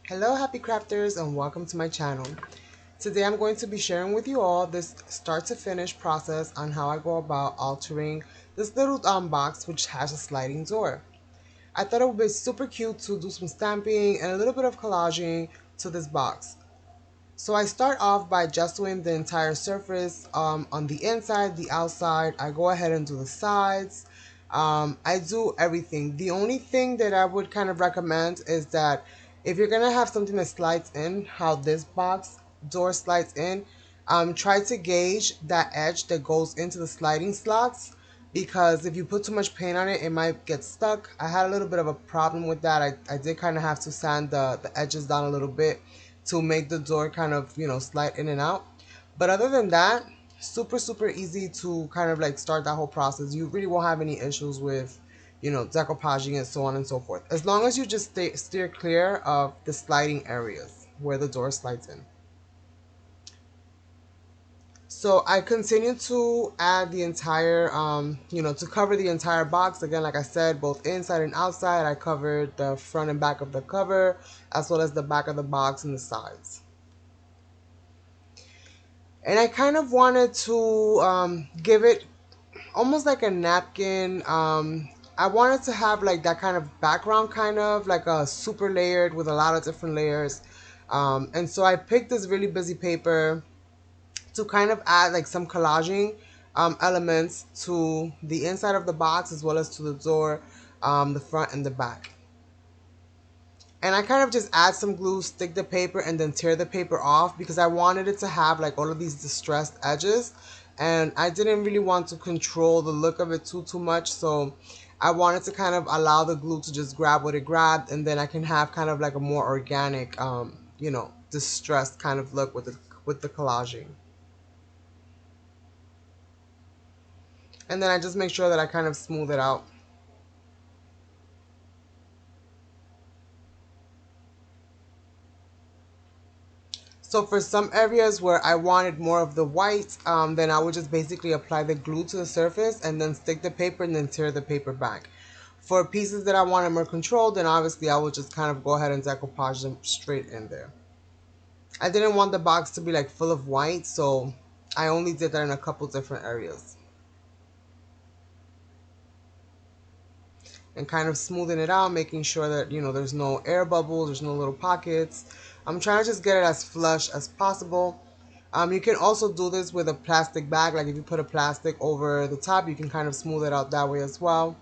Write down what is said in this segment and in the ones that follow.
Hello happy crafters and welcome to my channel. Today I'm going to be sharing with you all this start to finish process on how I go about altering this little box which has a sliding door. I thought it would be super cute to do some stamping and a little bit of collaging to this box. So I start off by just doing the entire surface on the inside, the outside. I go ahead and do the sides. I do everything. The only thing that I would kind of recommend is that if you're gonna have something that slides in, how this box door slides in, try to gauge that edge that goes into the sliding slots, because if you put too much paint on it, it might get stuck. I had a little bit of a problem with that. I did kind of have to sand the edges down a little bit to make the door kind of, slide in and out. But other than that, super easy to kind of like start that whole process. You really won't have any issues with, decoupaging and so on and so forth. As long as you just steer clear of the sliding areas where the door slides in. So I continue to add the entire, to cover the entire box. Again, like I said, both inside and outside, I covered the front and back of the cover, as well as the back of the box and the sides. And I kind of wanted to give it almost like a napkin. I wanted to have like that kind of background, kind of like a super layered with a lot of different layers. And so I picked this really busy paper to kind of add like some collaging elements to the inside of the box as well as to the door, the front and the back. And I kind of just add some glue, stick the paper, and then tear the paper off because I wanted it to have like all of these distressed edges. And I didn't really want to control the look of it too much. So I wanted to kind of allow the glue to just grab what it grabbed, and then I can have kind of like a more organic, distressed kind of look with the collaging. And then I just make sure that I kind of smooth it out. So for some areas where I wanted more of the white, then I would just basically apply the glue to the surface and then stick the paper and then tear the paper back. For pieces that I wanted more control, then obviously I would just kind of go ahead and decoupage them straight in there. I didn't want the box to be like full of white, so I only did that in a couple different areas. And kind of smoothing it out, making sure that, there's no air bubbles, there's no little pockets. I'm trying to just get it as flush as possible. You can also do this with a plastic bag. Like if you put a plastic over the top, you can kind of smooth it out that way as well.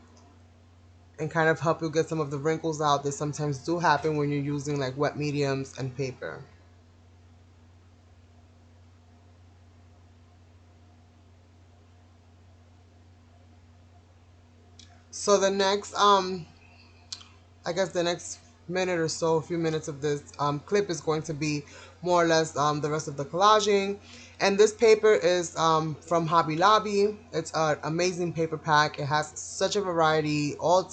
And kind of help you get some of the wrinkles out that sometimes do happen when you're using like wet mediums and paper. So the next, I guess the next minute or so, a few minutes of this clip is going to be more or less the rest of the collaging. And this paper is from Hobby Lobby. It's an amazing paper pack. It has such a variety, all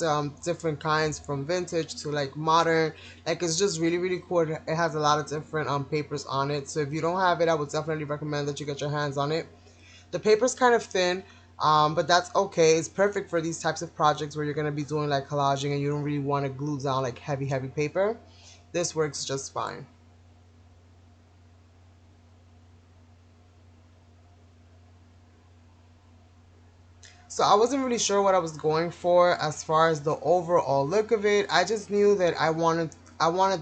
different kinds from vintage to like modern. Like it's just really cool. It has a lot of different papers on it. So if you don't have it, I would definitely recommend that you get your hands on it. The paper's kind of thin, but that's okay. It's perfect for these types of projects where you're going to be doing like collaging and you don't really want to glue down like heavy paper. This works just fine. So I wasn't really sure what I was going for as far as the overall look of it. I just knew that I wanted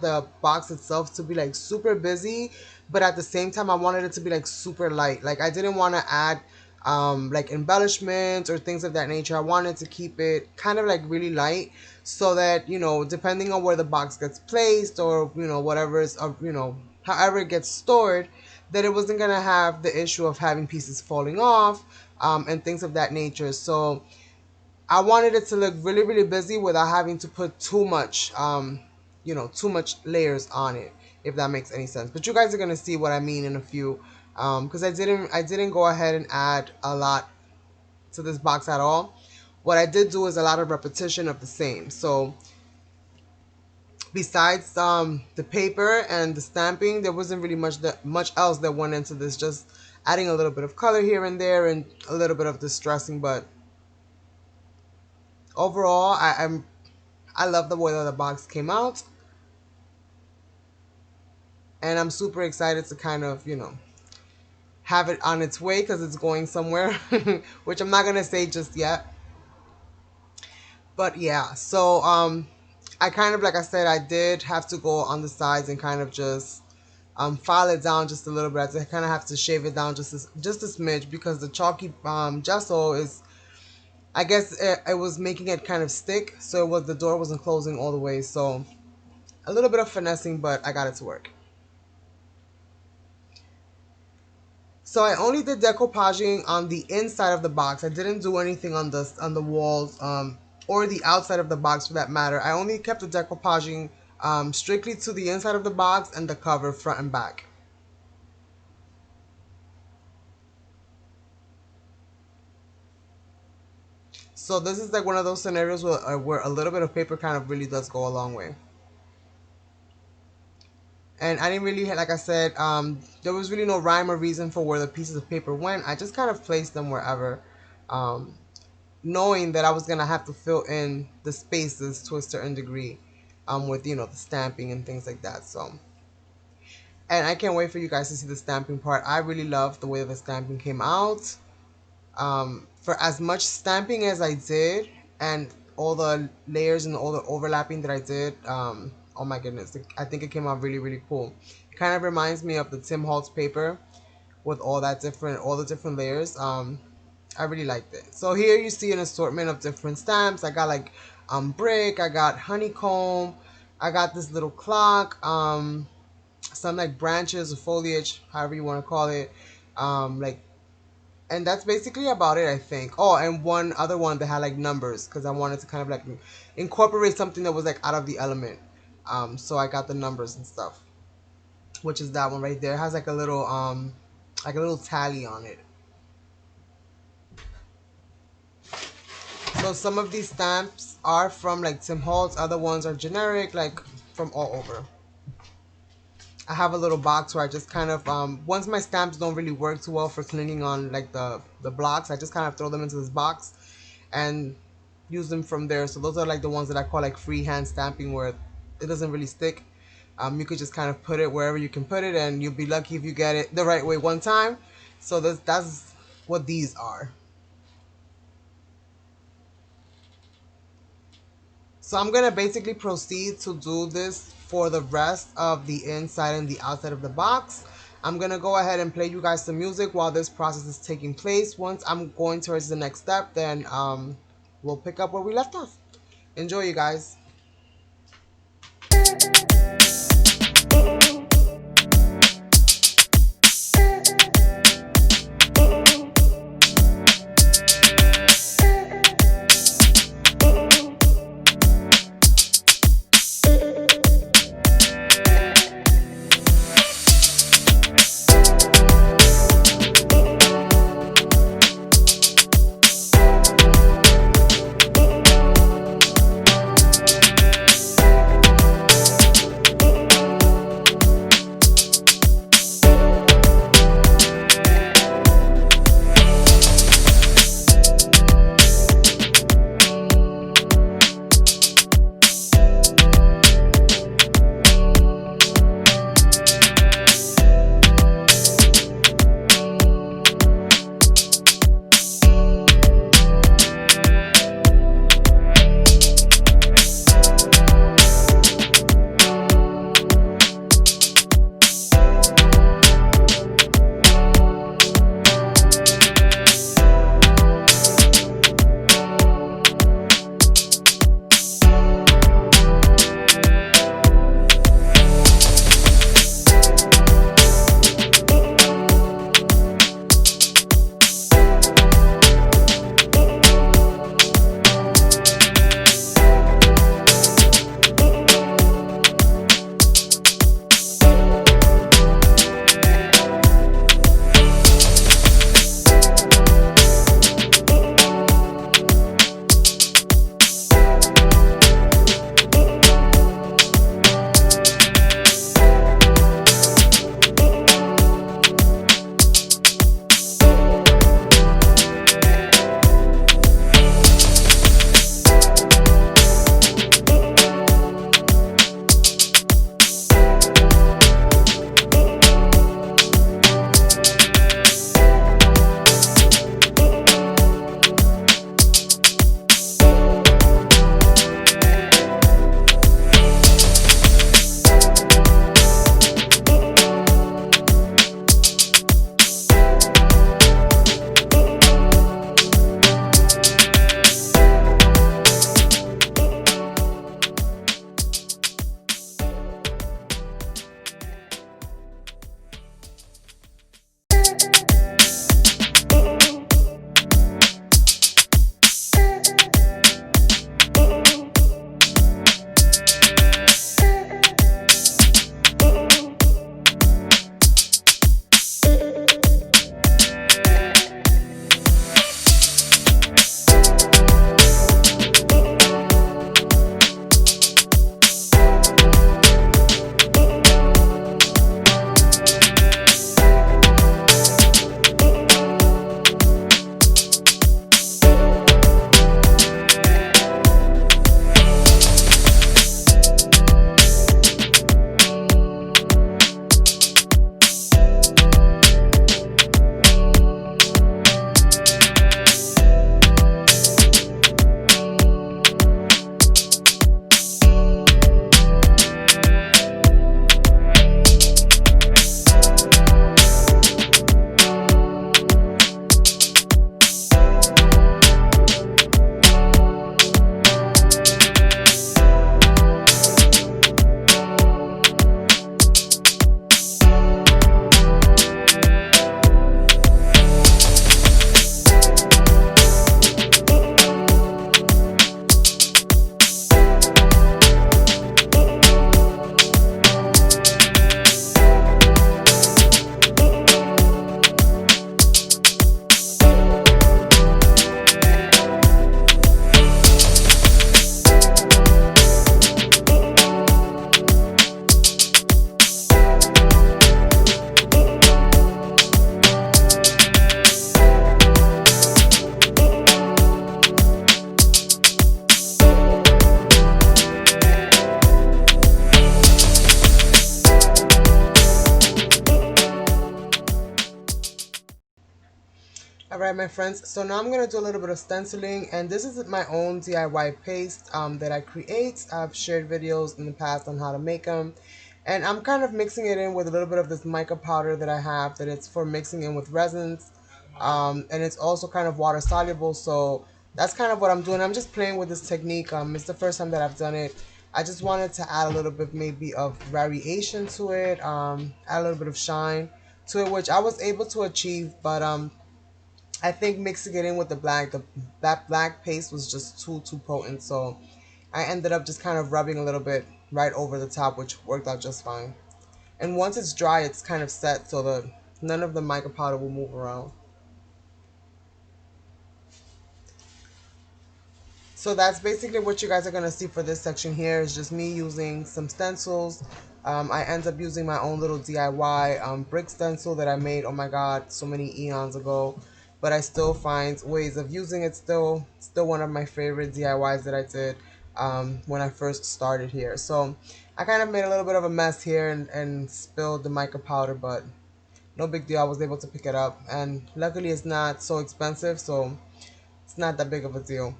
the box itself to be like super busy, but at the same time I wanted it to be like super light. Like I didn't want to add like embellishments or things of that nature. I wanted to keep it kind of like really light so that, depending on where the box gets placed or, whatever is, however it gets stored, that it wasn't going to have the issue of having pieces falling off and things of that nature. So I wanted it to look really busy without having to put too much, too much layers on it, if that makes any sense. But you guys are gonna see what I mean in a few, because I didn't go ahead and add a lot to this box at all. What I did do is a lot of repetition of the same. So besides the paper and the stamping, there wasn't really much else that went into this. Just adding a little bit of color here and there and a little bit of distressing, but overall I love the way that the box came out. And I'm super excited to kind of, have it on its way because it's going somewhere, which I'm not gonna say just yet. But yeah, so I kind of, like I said, I did have to go on the sides and kind of just file it down just a little bit. I kind of have to shave it down just a smidge because the chalky gesso is, I guess it was making it kind of stick, so the door wasn't closing all the way. So a little bit of finessing, but I got it to work. So I only did decoupaging on the inside of the box. I didn't do anything on the walls, or the outside of the box for that matter. I only kept the decoupaging strictly to the inside of the box and the cover front and back. So this is like one of those scenarios where a little bit of paper kind of really does go a long way. And I didn't really, like I said, there was really no rhyme or reason for where the pieces of paper went. I just kind of placed them wherever, um, knowing that I was gonna have to fill in the spaces to a certain degree, with the stamping and things like that. So, and I can't wait for you guys to see the stamping part. I really love the way the stamping came out. For as much stamping as I did, and all the layers and all the overlapping that I did, oh my goodness, I think it came out really, really cool. It kind of reminds me of the Tim Holtz paper with all the different layers. I really liked it. So here you see an assortment of different stamps. I got like brick, I got honeycomb, I got this little clock, some like branches or foliage, however you want to call it, like, and that's basically about it, I think. Oh, and one other one that had like numbers because I wanted to kind of like incorporate something that was like out of the element. So I got the numbers and stuff, which is that one right there. It has like a little tally on it. So some of these stamps are from like Tim Holtz, other ones are generic, like from all over. I have a little box where I just kind of once my stamps don't really work too well for cleaning on like the blocks, I just kind of throw them into this box and use them from there. So those are like the ones that I call like freehand stamping, where it doesn't really stick. You could just kind of put it wherever you can put it, and you'll be lucky if you get it the right way one time. So that's what these are. So I'm gonna basically proceed to do this for the rest of the inside and the outside of the box. I'm gonna go ahead and play you guys some music while this process is taking place. Once I'm going towards the next step, then we'll pick up where we left off. Enjoy, you guys. Alright, my friends, so now I'm going to do a little bit of stenciling, and this is my own DIY paste that I create. I've shared videos in the past on how to make them, and I'm kind of mixing it in with a little bit of this mica powder that I have that it's for mixing in with resins, and it's also kind of water soluble, so that's kind of what I'm doing. I'm just playing with this technique. It's the first time that I've done it. I just wanted to add a little bit maybe of variation to it, add a little bit of shine to it, which I was able to achieve, but I think mixing it in with that black paste was just too potent, so I ended up just kind of rubbing a little bit right over the top, which worked out just fine. And once it's dry, it's kind of set so that none of the mica powder will move around. So that's basically what you guys are going to see for this section here is just me using some stencils. I end up using my own little DIY brick stencil that I made, oh my god, so many eons ago. But I still find ways of using it still one of my favorite DIYs that I did when I first started here. So I kind of made a little bit of a mess here and spilled the mica powder, but no big deal. I was able to pick it up. And luckily it's not so expensive, so it's not that big of a deal.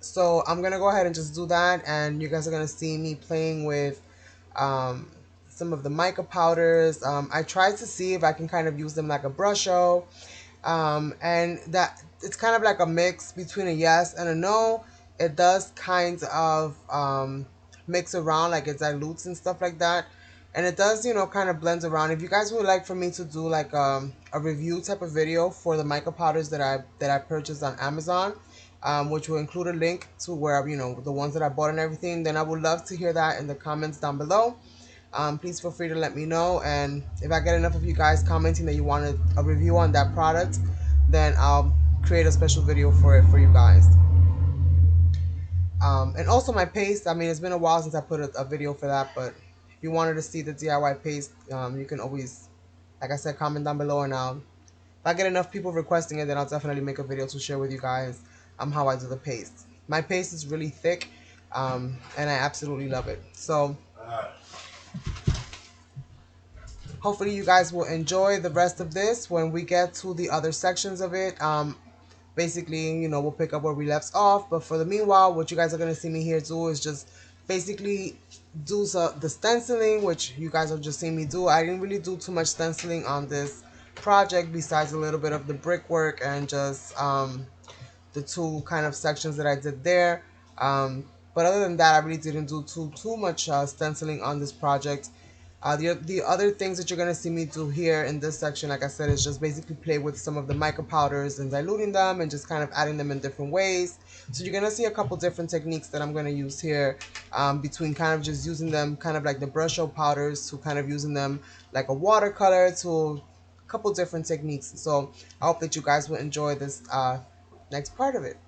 So I'm gonna go ahead and just do that, and you guys are gonna see me playing with um, some of the mica powders. I tried to see if I can kind of use them like a brush show, and that it's kind of like a mix between a yes and a no. It does kind of mix around, like it dilutes and stuff like that, and it does, you know, kind of blends around. If you guys would like for me to do like a review type of video for the mica powders that I purchased on Amazon, which will include a link to where, you know, the ones that I bought and everything, then I would love to hear that in the comments down below. Please feel free to let me know, and if I get enough of you guys commenting that you wanted a review on that product, then I'll create a special video for it for you guys. And also my paste, I mean, it's been a while since I put a video for that, but if you wanted to see the DIY paste, you can always, like I said, comment down below, and if I get enough people requesting it, then I'll definitely make a video to share with you guys how I do the paste. My paste is really thick, and I absolutely love it. So hopefully you guys will enjoy the rest of this when we get to the other sections of it. Basically, you know, we'll pick up where we left off, but for the meanwhile, what you guys are going to see me here do is just basically do the stenciling, which you guys have just seen me do. I didn't really do too much stenciling on this project besides a little bit of the brickwork and just the two kind of sections that I did there. But other than that, I really didn't do too much stenciling on this project. The other things that you're going to see me do here in this section, like I said, is just basically play with some of the mica powders and diluting them and just kind of adding them in different ways. So you're going to see a couple different techniques that I'm going to use here, between kind of just using them kind of like the brush stroke powders to kind of using them like a watercolor to a couple different techniques. So I hope that you guys will enjoy this next part of it.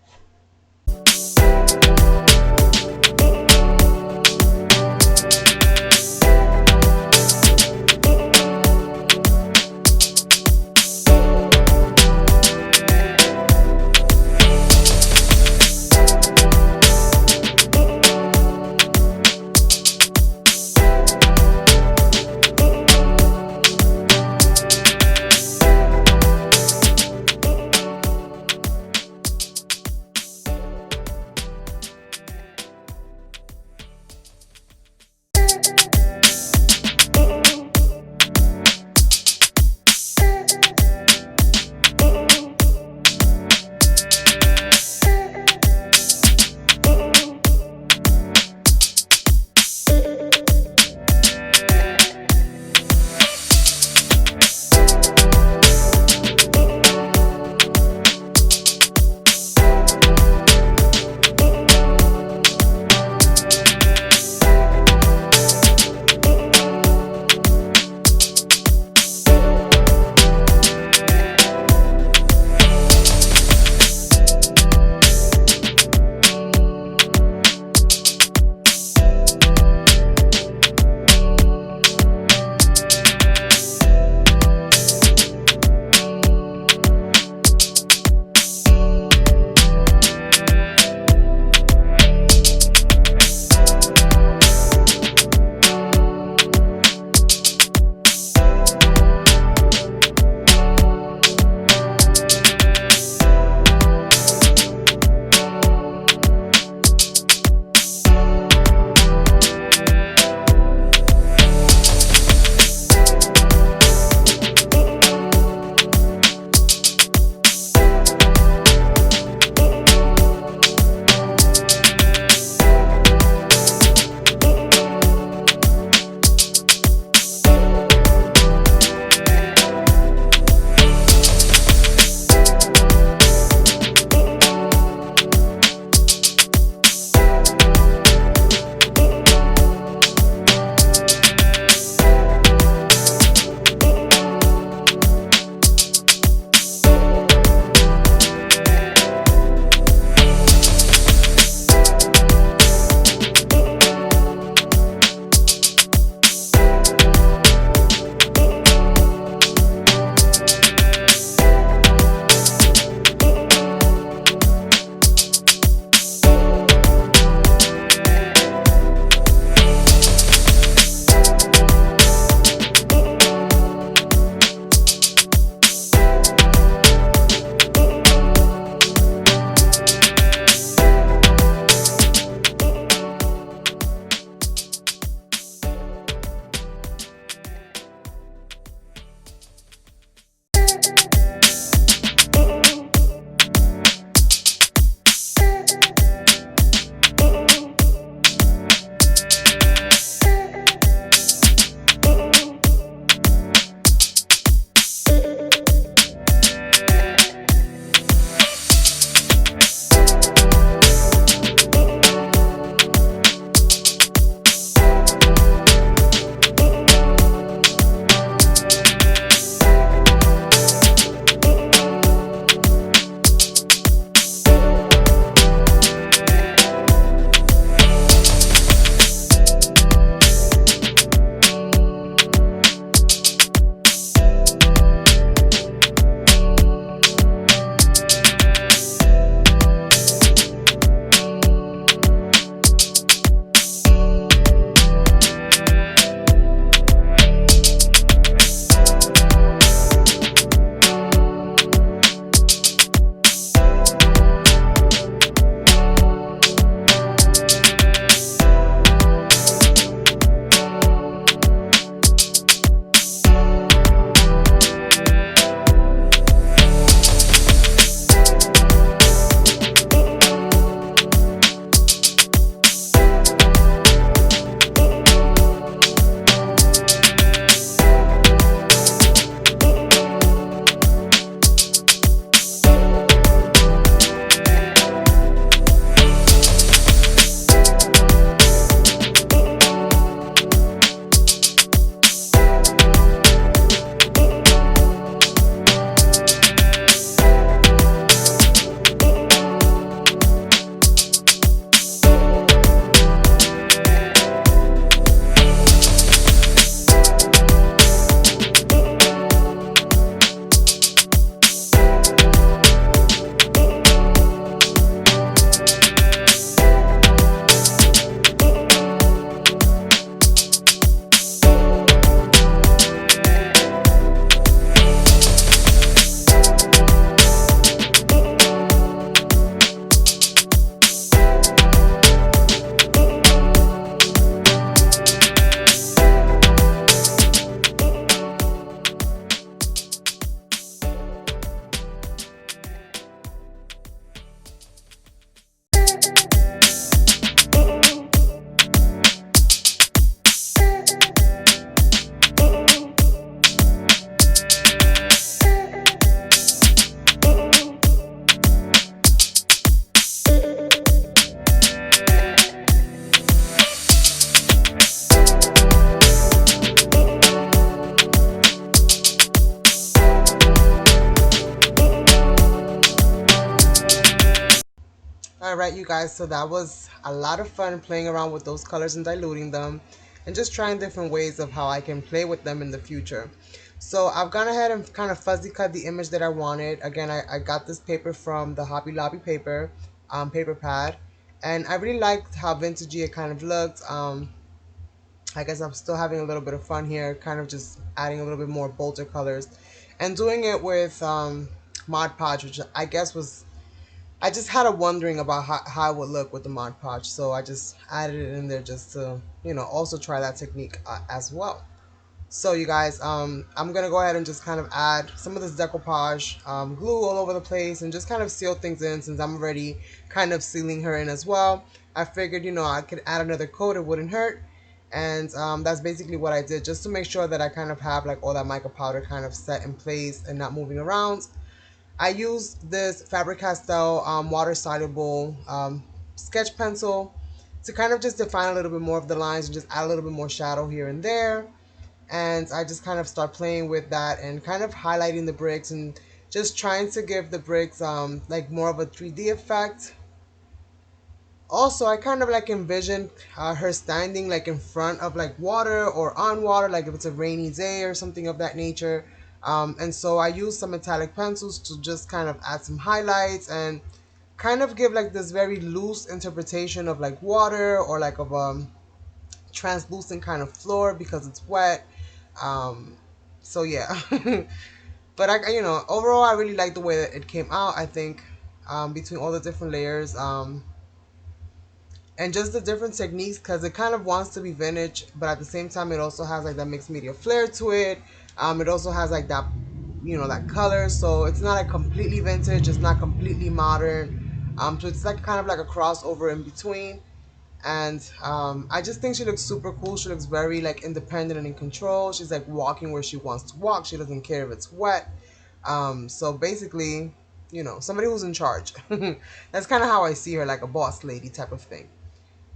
Alright, you guys, so that was a lot of fun playing around with those colors and diluting them and just trying different ways of how I can play with them in the future. So I've gone ahead and kind of fuzzy cut the image that I wanted. Again, I got this paper from the Hobby Lobby paper pad, and I really liked how vintagey it kind of looked. I guess I'm still having a little bit of fun here, kind of just adding a little bit more bolder colors and doing it with Mod Podge, which I guess was, I just had a wondering about how it would look with the Mod Podge, so I just added it in there just to, also try that technique as well. So you guys, I'm gonna go ahead and just kind of add some of this decoupage glue all over the place and just kind of seal things in, since I'm already kind of sealing her in as well. I figured, I could add another coat, it wouldn't hurt. And that's basically what I did, just to make sure that I kind of have like all that mica powder kind of set in place and not moving around. I used this Faber-Castell water-soluble sketch pencil to kind of just define a little bit more of the lines and just add a little bit more shadow here and there. And I just kind of start playing with that and kind of highlighting the bricks and just trying to give the bricks like more of a 3D effect. Also, I kind of like envisioned her standing like in front of like water or on water, like if it's a rainy day or something of that nature. And so I used some metallic pencils to just kind of add some highlights and kind of give like this very loose interpretation of like water or like of translucent kind of floor because it's wet. Um, so yeah, but overall I really like the way that it came out. I think between all the different layers. And just the different techniques, because it kind of wants to be vintage, but at the same time it also has like that mixed media flair to it. It also has like that, that color, so it's not like completely vintage, it's not completely modern. So it's like kind of like a crossover in between. And I just think she looks super cool. She looks very like independent and in control. She's like walking where she wants to walk. She doesn't care if it's wet. So basically, somebody who's in charge. That's kind of how I see her, like a boss lady type of thing.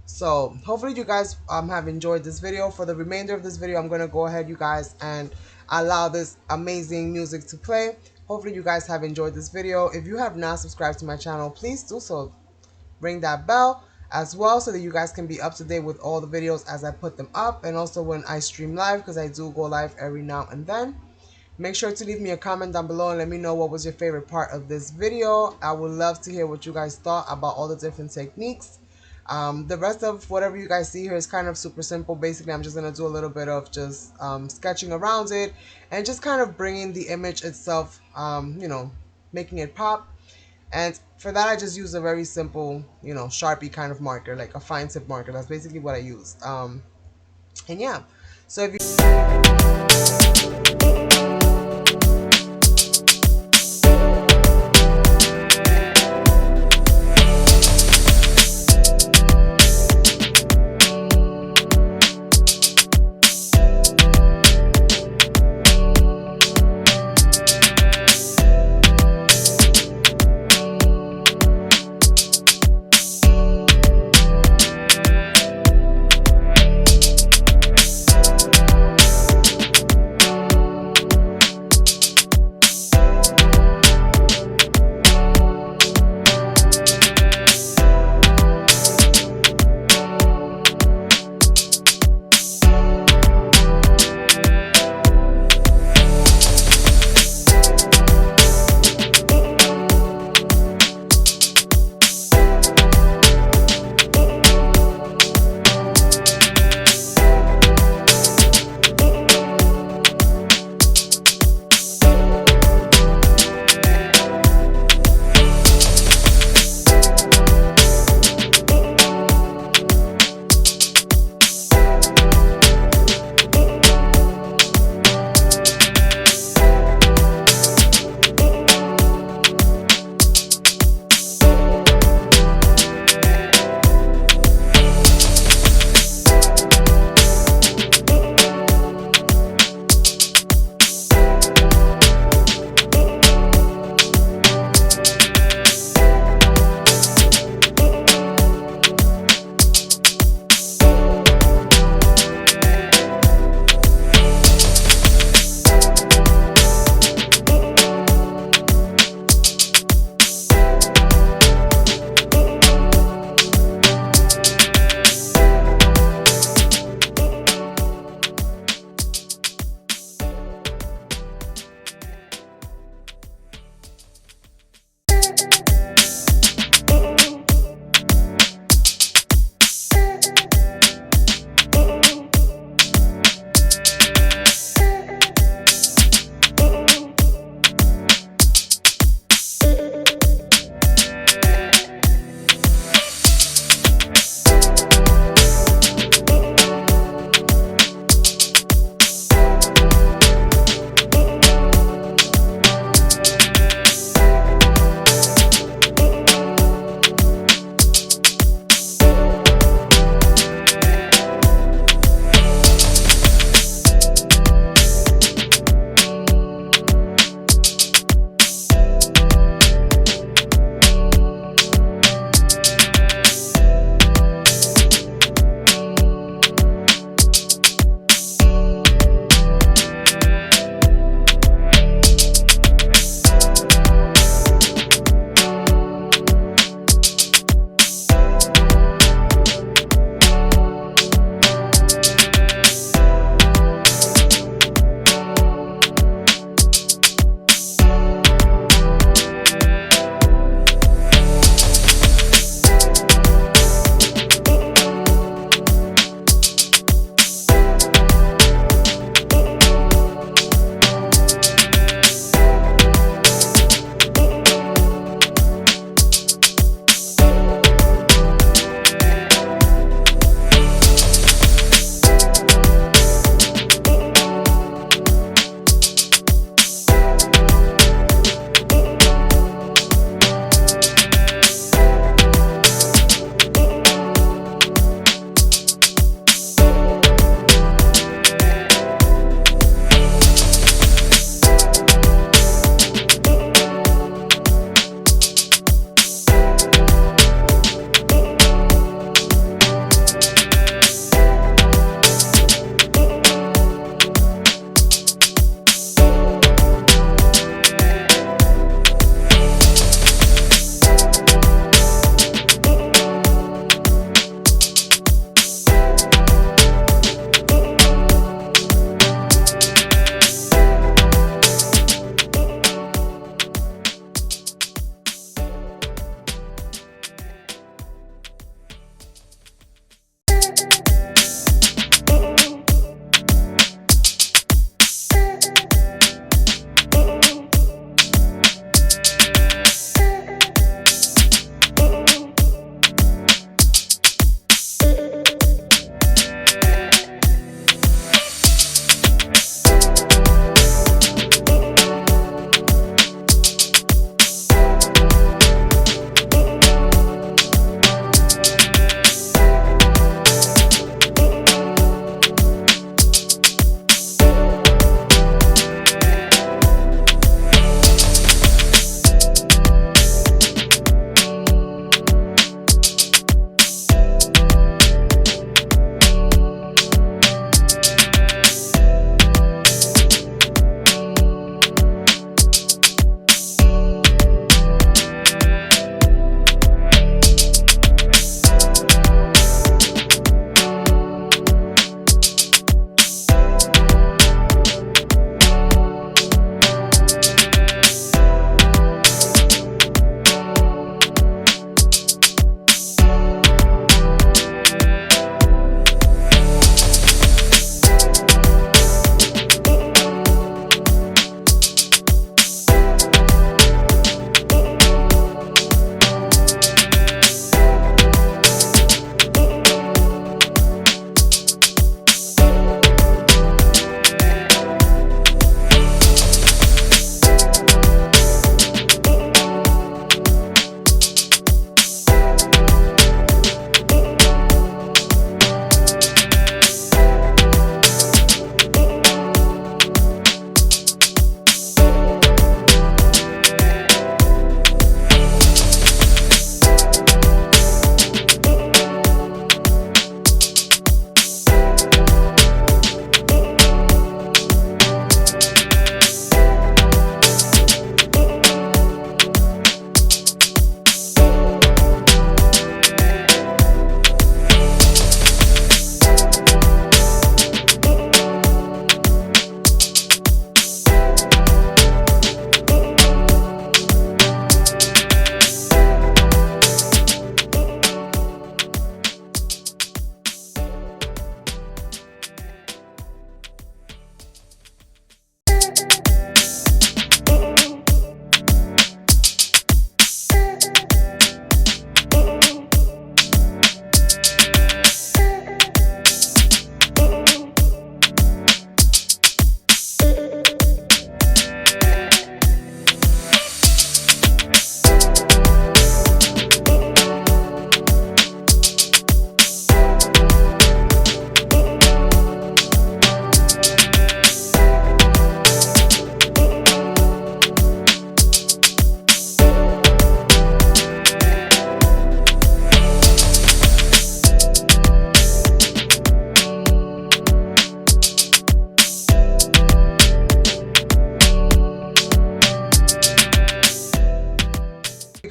So hopefully you guys have enjoyed this video. For the remainder of this video, I'm going to go ahead, you guys, and allow this amazing music to play. Hopefully you guys have enjoyed this video. If you have not subscribed to my channel, please do so. Ring that bell as well so that you guys can be up to date with all the videos as I put them up, and also when I stream live, because I do go live every now and then. Make sure to leave me a comment down below and let me know what was your favorite part of this video. I would love to hear what you guys thought about all the different techniques. The rest of whatever you guys see here is kind of super simple. Basically, I'm just going to do a little bit of just sketching around it and just kind of bringing the image itself, making it pop. And for that, I just use a very simple, Sharpie kind of marker, like a fine tip marker. That's basically what I used. And yeah, so if you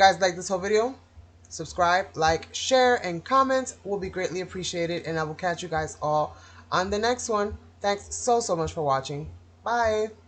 guys like this whole video, subscribe, like, share, and comment will be greatly appreciated. And I will catch you guys all on the next one. Thanks so much for watching. Bye.